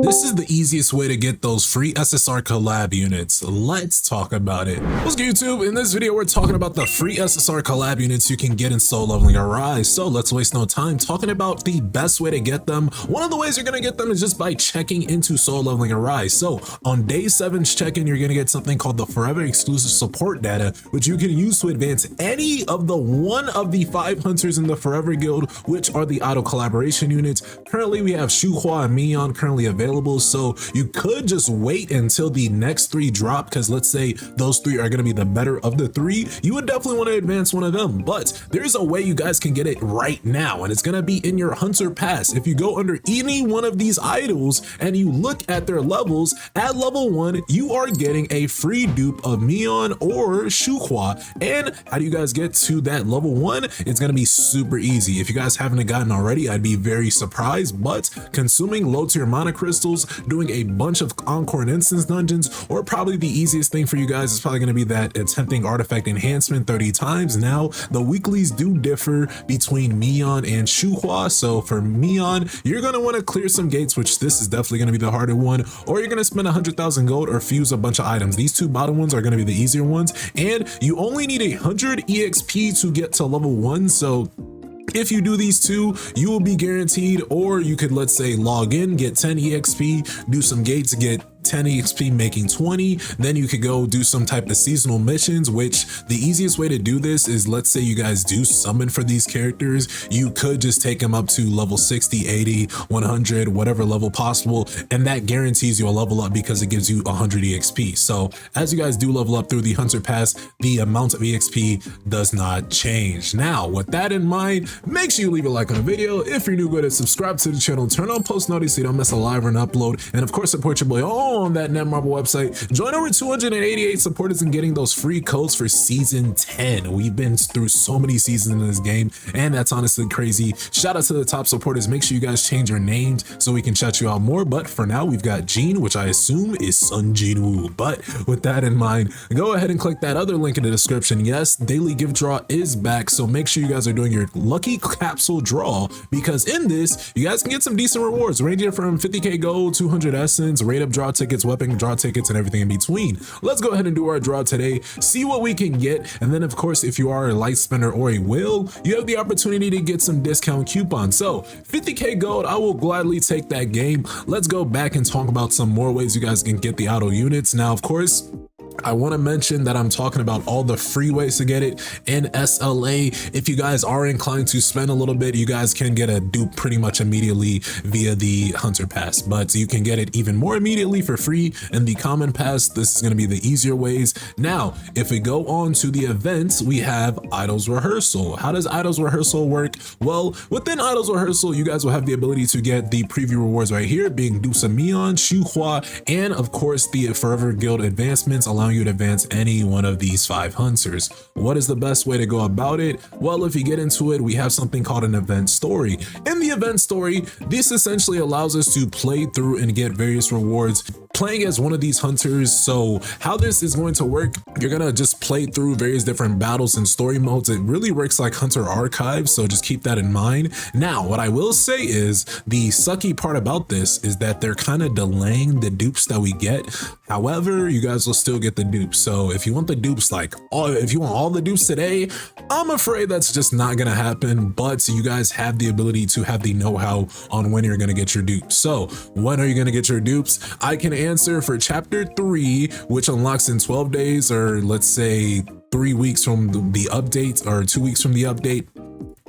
This is the easiest way to get those free SSR collab units. Let's talk about it. What's good, YouTube? In this video, we're talking about the free SSR collab units you can get in Soul Leveling Arise. So let's waste no time talking about the best way to get them. One of the ways you're going to get them is just by checking into Soul Leveling Arise. So on day 7's check-in, you're going to get something called the Forever Exclusive Support Data, which you can use to advance any of the one of the 5 hunters in the Forever Guild, which are the auto collaboration units. Currently, we have Shuhua and Mion currently available, so you could just wait until the next 3 drop, because let's say those 3 are going to be the better of the 3. You would definitely want to advance one of them, but there's a way you guys can get it right now, and it's going to be in your Hunter Pass. If you go under any one of these idols and you look at their levels, at level 1 you are getting a free dupe of Mion or Shuhua. And how do you guys get to that level 1? It's going to be super easy. If you guys haven't gotten already, I'd be very surprised, but consuming low tier mana crystals, doing a bunch of Encore and Instance dungeons, or probably the easiest thing for you guys is probably going to be that attempting artifact enhancement 30 times. Now, the weeklies do differ between Mion and Shuhua, so for Mion, you're going to want to clear some gates, which this is definitely going to be the harder one, or you're going to spend 100,000 gold or fuse a bunch of items. These 2 bottom ones are going to be the easier ones, and you only need 100 EXP to get to level 1, so if you do these 2, you will be guaranteed, or you could, let's say, log in, get 10 EXP, do some gates, get 10 EXP, making 20. Then you could go do some type of seasonal missions, which the easiest way to do this is, let's say you guys do summon for these characters, you could just take them up to level 60, 80, 100, whatever level possible, and that guarantees you a level up because it gives you 100 EXP. So as you guys do level up through the Hunter Pass, the amount of EXP does not change. Now, with that in mind, make sure you leave a like on the video. If you're new, go ahead and subscribe to the channel, turn on post notifications so you don't miss a live or an upload, and of course support your boy on that Netmarble website. Join over 288 supporters and getting those free codes for season 10. We've been through so many seasons in this game, and that's honestly crazy. Shout out to the top supporters. Make sure you guys change your names so we can shout you out more. But for now, we've got Jean, which I assume is Sun Jinwoo. But with that in mind, go ahead and click that other link in the description. Yes, daily gift draw is back, so make sure you guys are doing your lucky capsule draw, because in this you guys can get some decent rewards ranging from 50k gold, 200 essence, rate up draw tickets, weapon draw tickets, and everything in between. Let's go ahead and do our draw today, see what we can get, and then of course if you are a light spender or a whale, you have the opportunity to get some discount coupons. So 50k gold, I will gladly take that game. Let's go back and talk about some more ways you guys can get the auto units. Now, of course, I want to mention that I'm talking about all the free ways to get it in SLA. If you guys are inclined to spend a little bit, you guys can get a dupe pretty much immediately via the Hunter Pass, but you can get it even more immediately for free in the Common Pass. This is going to be the easier ways. Now, if we go on to the events, we have Idols Rehearsal. How does Idols Rehearsal work? Well, within Idols Rehearsal, you guys will have the ability to get the preview rewards right here, being dupes of Mion, Shuhua, and of course the Forever Guild advancements, allowing you to advance any one of these 5 hunters. What is the best way to go about it? Well, if you get into it, we have something called an event story. In the event story, this essentially allows us to play through and get various rewards playing as one of these hunters. So how this is going to work, you're gonna just play through various different battles and story modes. It really works like Hunter Archive, so just keep that in mind. Now, what I will say is the sucky part about this is that they're kind of delaying the dupes that we get. However, you guys will still get the dupes. So if you want the dupes, if you want all the dupes today, I'm afraid that's just not gonna happen, but you guys have the ability to have the know-how on when you're gonna get your dupes. So when are you gonna get your dupes? I can answer for chapter 3, which unlocks in 12 days, or let's say 3 weeks from the update, or 2 weeks from the update.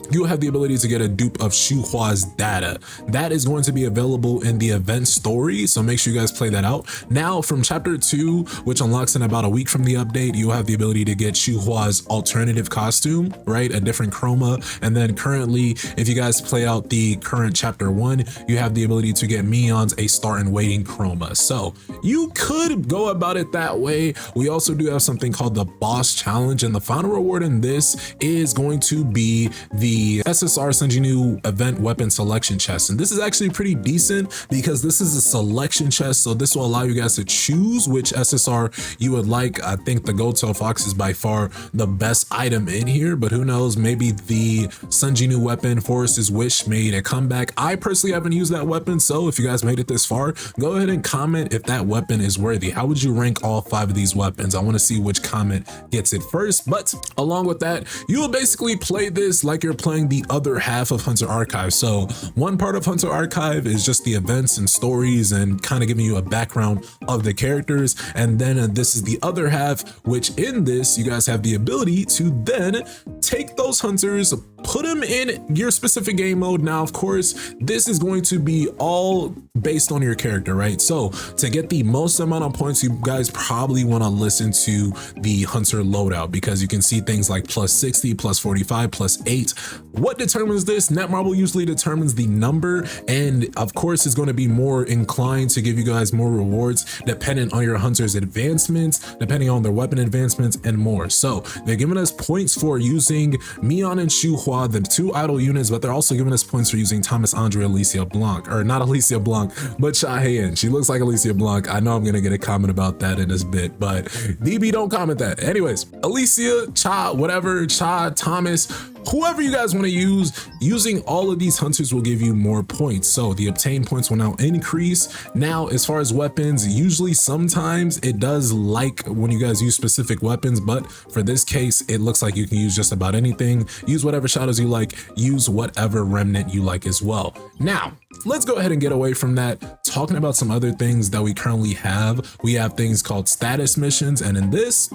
You'll have the ability to get a dupe of Shuhua's data. That is going to be available in the event story, so make sure you guys play that out. Now, from chapter 2, which unlocks in about a week from the update, you'll have the ability to get Shuhua's alternative costume, right? A different chroma. And then currently, if you guys play out the current chapter 1, you have the ability to get Mion's a start and waiting chroma. So you could go about it that way. We also do have something called the boss challenge, and the final reward in this is going to be the the SSR Sanjinu event weapon selection chest. And this is actually pretty decent because this is a selection chest. So this will allow you guys to choose which SSR you would like. I think the Goto Fox is by far the best item in here, but who knows, maybe the Sanjinu weapon Forest's Wish made a comeback. I personally haven't used that weapon, so if you guys made it this far, go ahead and comment if that weapon is worthy. How would you rank all 5 of these weapons? I want to see which comment gets it first. But along with that, you will basically play this like you're playing the other half of Hunter Archive. So one part of Hunter Archive is just the events and stories and kind of giving you a background of the characters, and then this is the other half, which in this you guys have the ability to then take those hunters, put them in your specific game mode. Now, of course, this is going to be all based on your character, right? So to get the most amount of points, you guys probably want to listen to the hunter loadout, because you can see things like plus 60, plus 45, plus 8. What determines this? Netmarble usually determines the number, and of course is going to be more inclined to give you guys more rewards dependent on your hunter's advancements, depending on their weapon advancements and more. So they're giving us points for using Mion and Shuhua, the 2 idle units, but they're also giving us points for using Thomas Andre Alicia Blanc, or not Alicia Blanc, but Cha Hayan. She looks like Alicia Blanc. I know I'm gonna get a comment about that in this bit, but DB, don't comment that. Anyways, Alicia, Cha, whatever, Cha, Thomas, whoever you guys want to use, using all of these hunters will give you more points. So the obtained points will now increase. Now, as far as weapons, usually sometimes it does like when you guys use specific weapons, but for this case, it looks like you can use just about anything. Use whatever shadows you like, use whatever remnant you like as well. Now, let's go ahead and get away from that. Talking about some other things that we currently have. We have things called status missions, and in this,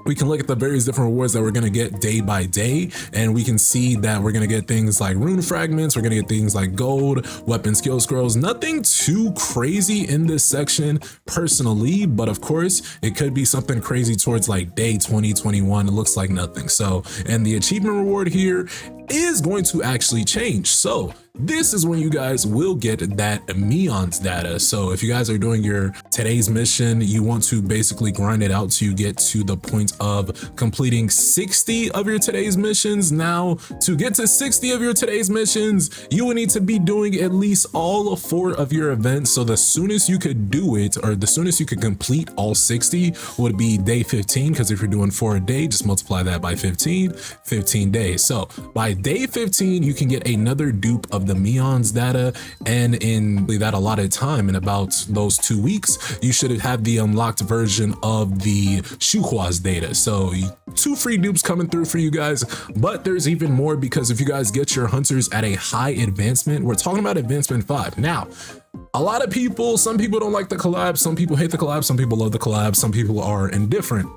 we can look at the various different rewards that we're going to get day by day, and we can see that we're going to get things like rune fragments, we're going to get things like gold, weapon skill scrolls. Nothing too crazy in this section personally, but of course it could be something crazy towards like day 20, 21. It looks like nothing. So, and the achievement reward here is going to actually change. So this is when you guys will get that Meon's data. So if you guys are doing your today's mission, you want to basically grind it out to get to the point of completing 60 of your today's missions. Now, to get to 60 of your today's missions, you will need to be doing at least all 4 of your events. So the soonest you could do it, or the soonest you could complete all 60, would be day 15, because if you're doing 4 a day, just multiply that by 15 days. So by day 15, you can get another dupe of the Meon's data, and in that allotted time, in about those 2 weeks, you should have the unlocked version of the Shuhua's data. So 2 free dupes coming through for you guys, but there's even more, because if you guys get your hunters at a high advancement, we're talking about advancement 5. Now, a lot of people, some people don't like the collab, some people hate the collab, some people love the collab, some people are indifferent.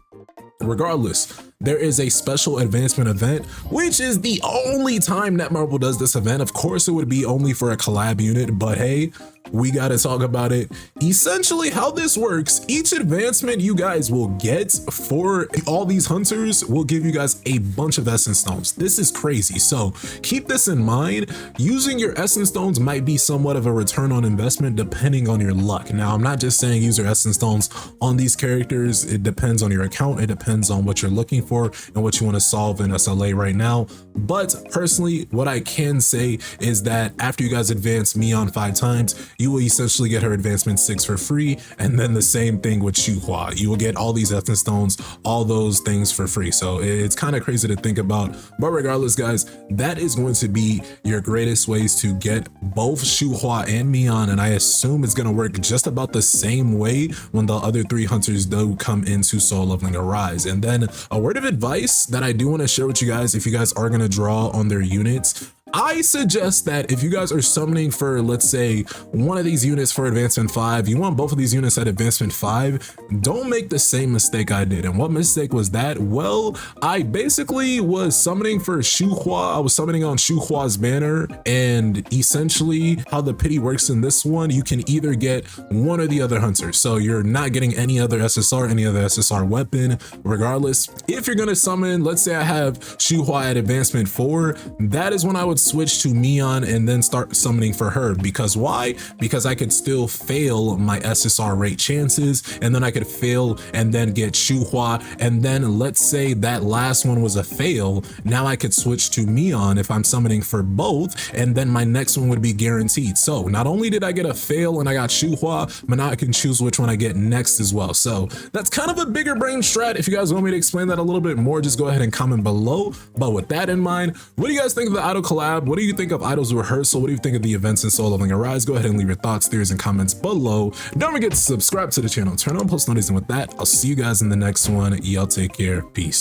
Regardless, there is a special advancement event, which is the only time Netmarble does this event. Of course, it would be only for a collab unit, but hey, we gotta talk about it. Essentially, how this works, each advancement you guys will get for all these hunters will give you guys a bunch of essence stones. This is crazy. So keep this in mind. Using your essence stones might be somewhat of a return on investment depending on your luck. Now, I'm not just saying use your essence stones on these characters. It depends on your account. It depends on what you're looking for and what you want to solve in SLA right now. But personally, what I can say is that after you guys advance Mion 5 times, you will essentially get her advancement 6 for free, and then the same thing with Shuhua. You will get all these essence stones, all those things for free. So it's kind of crazy to think about, but regardless, guys, that is going to be your greatest ways to get both Shuhua and Mion, and I assume it's going to work just about the same way when the other 3 hunters do come into Soul Leveling Arise. And then a word of advice that I do want to share with you guys, if you guys are going to draw on their units, I suggest that if you guys are summoning for, let's say, one of these units for advancement 5, you want both of these units at advancement 5, don't make the same mistake I did. And what mistake was that? Well, I basically was summoning for Shuhua. I was summoning on Shuhua's banner, and essentially how the pity works in this one, you can either get one or the other hunter. So you're not getting any other SSR, any other SSR weapon. Regardless, if you're going to summon, let's say I have Shuhua at advancement 4, that is when I would would switch to Mion and then start summoning for her. Because why? Because I could still fail my SSR rate chances, and then I could fail and then get Shuhua, and then let's say that last one was a fail. Now I could switch to Mion if I'm summoning for both, and then my next one would be guaranteed. So not only did I get a fail and I got Shuhua, but now I can choose which one I get next as well. So that's kind of a bigger brain strat. If you guys want me to explain that a little bit more, just go ahead and comment below. But with that in mind, what do you guys think of the Idol collab? What do you think of Idol's rehearsal? What do you think of the events in Solo Leveling Arise? Go ahead and leave your thoughts, theories, and comments below. Don't forget to subscribe to the channel, turn on post notifications, and with that, I'll see you guys in the next one. Y'all take care. Peace.